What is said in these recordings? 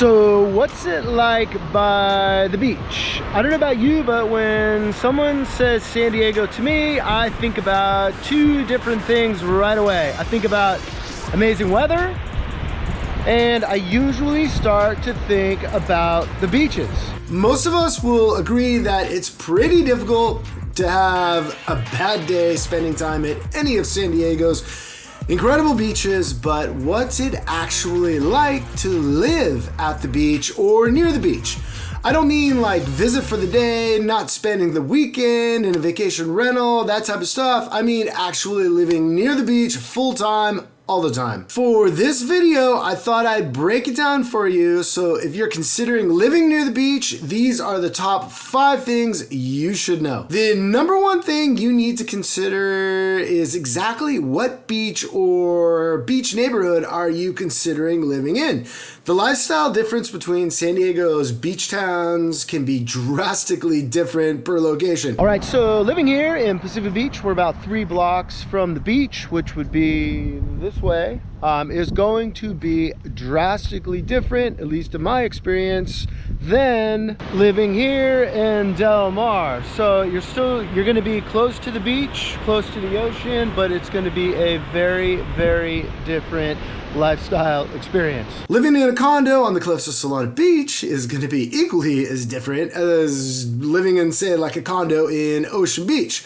So what's it like by the beach? I don't know about you, but when someone says San Diego to me, I think about two different things right away. I think about amazing weather, and I usually start to think about the beaches. Most of us will agree that it's pretty difficult to have a bad day spending time at any of San Diego's incredible beaches, but what's it actually like to live at the beach or near the beach? I don't mean like visit for the day, not spending the weekend in a vacation rental, that type of stuff. I mean actually living near the beach full time, all the time. For this video, I thought I'd break it down for you. So if you're considering living near the beach, these are the top 5 things you should know. The number one thing you need to consider is exactly what beach or beach neighborhood are you considering living in. The lifestyle difference between San Diego's beach towns can be drastically different per location. All right, so living here in Pacific Beach, we're about 3 blocks from the beach, which would be this way, is going to be drastically different, at least in my experience, than living here in Del Mar. So you're going to be close to the beach, close to the ocean, but it's going to be a very, very different lifestyle experience. Living in a condo on the cliffs of Solana Beach is going to be equally as different as living in, say, like a condo in Ocean Beach.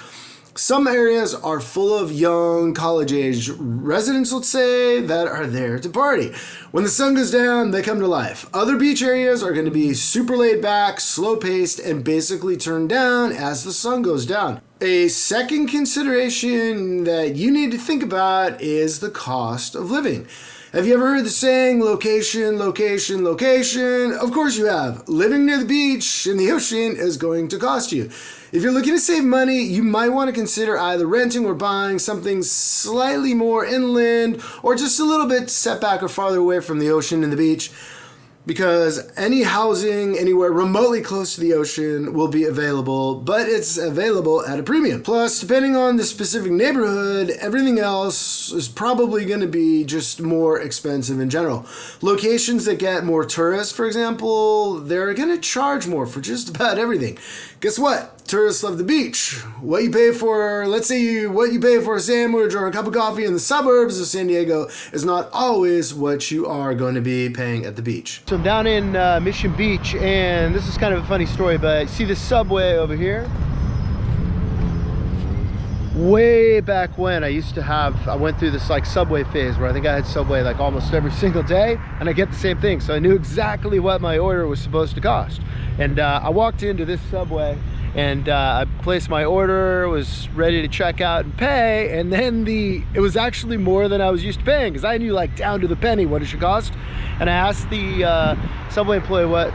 Some areas are full of young college-age residents, let's say, that are there to party. When the sun goes down, they come to life. Other beach areas are going to be super laid back, slow-paced, and basically turned down as the sun goes down. A second consideration that you need to think about is the cost of living. Have you ever heard the saying, location, location, location? Of course you have. Living near the beach in the ocean is going to cost you. If you're looking to save money, you might want to consider either renting or buying something slightly more inland or just a little bit set back or farther away from the ocean and the beach, because any housing anywhere remotely close to the ocean will be available, but it's available at a premium. Plus, depending on the specific neighborhood, everything else is probably going to be just more expensive in general. Locations that get more tourists, for example, they're going to charge more for just about everything. Guess what? Tourists love the beach. What you pay for, what you pay for a sandwich or a cup of coffee in the suburbs of San Diego is not always what you are going to be paying at the beach. So I'm down in Mission Beach, and this is kind of a funny story, but see this subway over here? Way back when I went through this like subway phase where I think I had subway like almost every single day, and I get the same thing. So I knew exactly what my order was supposed to cost. And I walked into this subway and I placed my order, was ready to check out and pay, and then it was actually more than I was used to paying, because I knew like down to the penny what it should cost. And I asked the subway employee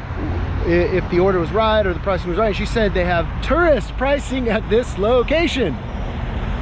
if the order was right or the pricing was right, and she said they have tourist pricing at this location.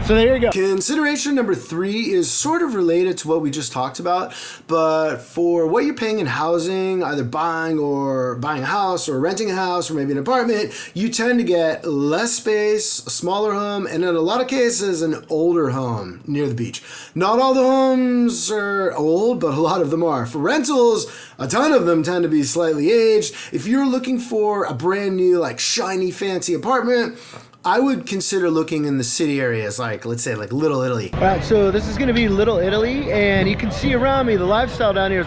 So there you go. Consideration number 3 is sort of related to what we just talked about, but for what you're paying in housing, either buying a house or renting a house or maybe an apartment, you tend to get less space, a smaller home, and in a lot of cases, an older home near the beach. Not all the homes are old, but a lot of them are. For rentals, a ton of them tend to be slightly aged. If you're looking for a brand new, like shiny, fancy apartment, I would consider looking in the city areas, like let's say like Little Italy. All right, so this is going to be Little Italy, and you can see around me the lifestyle down here is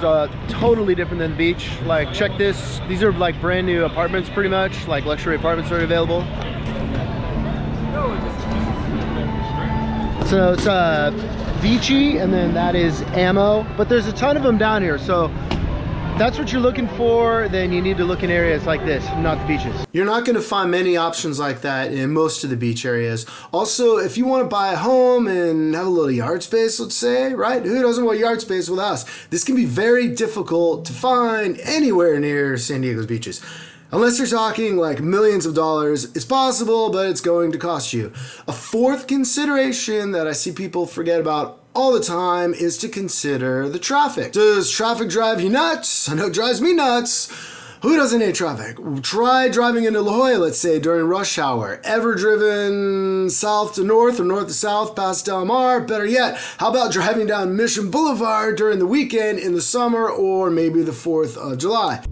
totally different than the beach. Like, check this. These are like brand new apartments, pretty much, like luxury apartments are available. So it's Vici, and then that is Ammo, but there's a ton of them down here. So if that's what you're looking for, then you need to look in areas like this, not the beaches. You're not going to find many options like that in most of the beach areas. Also, if you want to buy a home and have a little yard space, let's say, right? Who doesn't want yard space with us? This can be very difficult to find anywhere near San Diego's beaches. Unless you're talking like millions of dollars, it's possible, but it's going to cost you. A fourth consideration that I see people forget about all the time is to consider the traffic. Does traffic drive you nuts? I know it drives me nuts. Who doesn't hate traffic? Try driving into La Jolla, let's say, during rush hour. Ever driven south to north or north to south past Del Mar? Better yet, how about driving down Mission Boulevard during the weekend in the summer or maybe the 4th of July?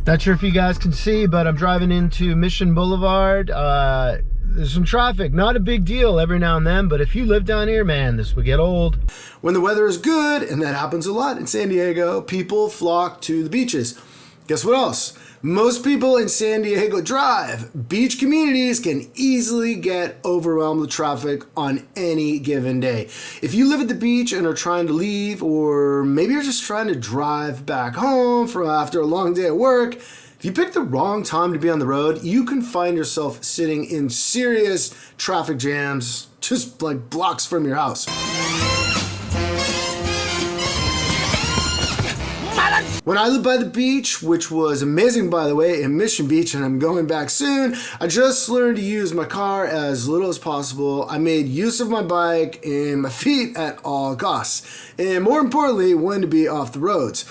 Not sure if you guys can see, but I'm driving into Mission Boulevard. There's some traffic, not a big deal every now and then, but if you live down here, man, this would get old. When the weather is good, and that happens a lot in San Diego, people flock to the beaches. Guess what else? Most people in San Diego drive. Beach communities can easily get overwhelmed with traffic on any given day. If you live at the beach and are trying to leave, or maybe you're just trying to drive back home after a long day at work, if you pick the wrong time to be on the road, you can find yourself sitting in serious traffic jams just like blocks from your house. When I lived by the beach, which was amazing by the way, in Mission Beach, and I'm going back soon, I just learned to use my car as little as possible. I made use of my bike and my feet at all costs. And more importantly, when to be off the roads.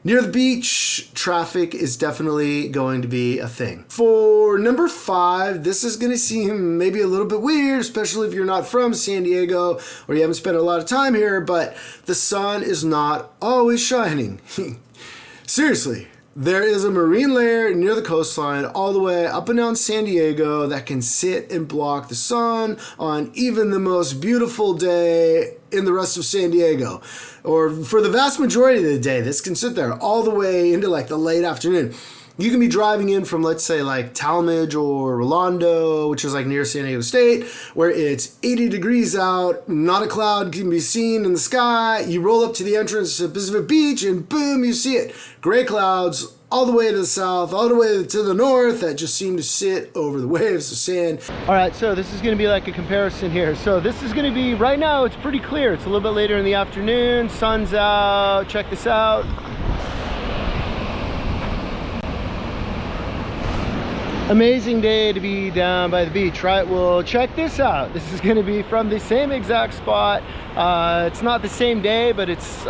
Near the beach, traffic is definitely going to be a thing. For number 5, this is going to seem maybe a little bit weird, especially if you're not from San Diego or you haven't spent a lot of time here, but the sun is not always shining. Seriously, there is a marine layer near the coastline all the way up and down San Diego that can sit and block the sun on even the most beautiful day in the rest of San Diego. Or for the vast majority of the day, this can sit there all the way into like the late afternoon. You can be driving in from, let's say, like Talmadge or Rolando, which is like near San Diego State, where it's 80 degrees out, not a cloud can be seen in the sky. You roll up to the entrance to Pacific Beach and boom, you see it. Gray clouds all the way to the south, all the way to the north that just seem to sit over the waves of sand. All right, so this is gonna be like a comparison here. So this is gonna be, right now it's pretty clear. It's a little bit later in the afternoon, sun's out, check this out. Amazing day to be down by the beach, right? Well, check this out. This is gonna be from the same exact spot. It's not the same day, but it's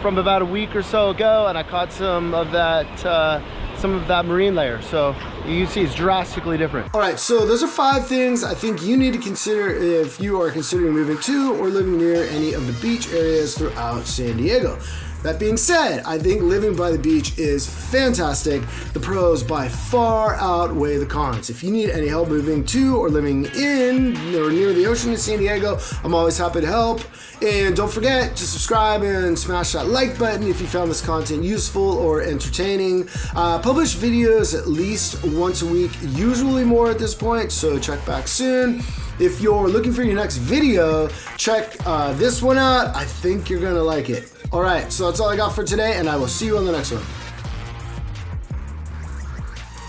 from about a week or so ago, and I caught some of that marine layer. So you can see it's drastically different. All right, so those are 5 things I think you need to consider if you are considering moving to or living near any of the beach areas throughout San Diego. That being said, I think living by the beach is fantastic. The pros by far outweigh the cons. If you need any help moving to or living in or near the ocean in San Diego, I'm always happy to help. And don't forget to subscribe and smash that like button if you found this content useful or entertaining. Publish videos at least once a week, usually more at this point, so check back soon. If you're looking for your next video, check this one out. I think you're gonna like it. All right, so that's all I got for today, and I will see you on the next one.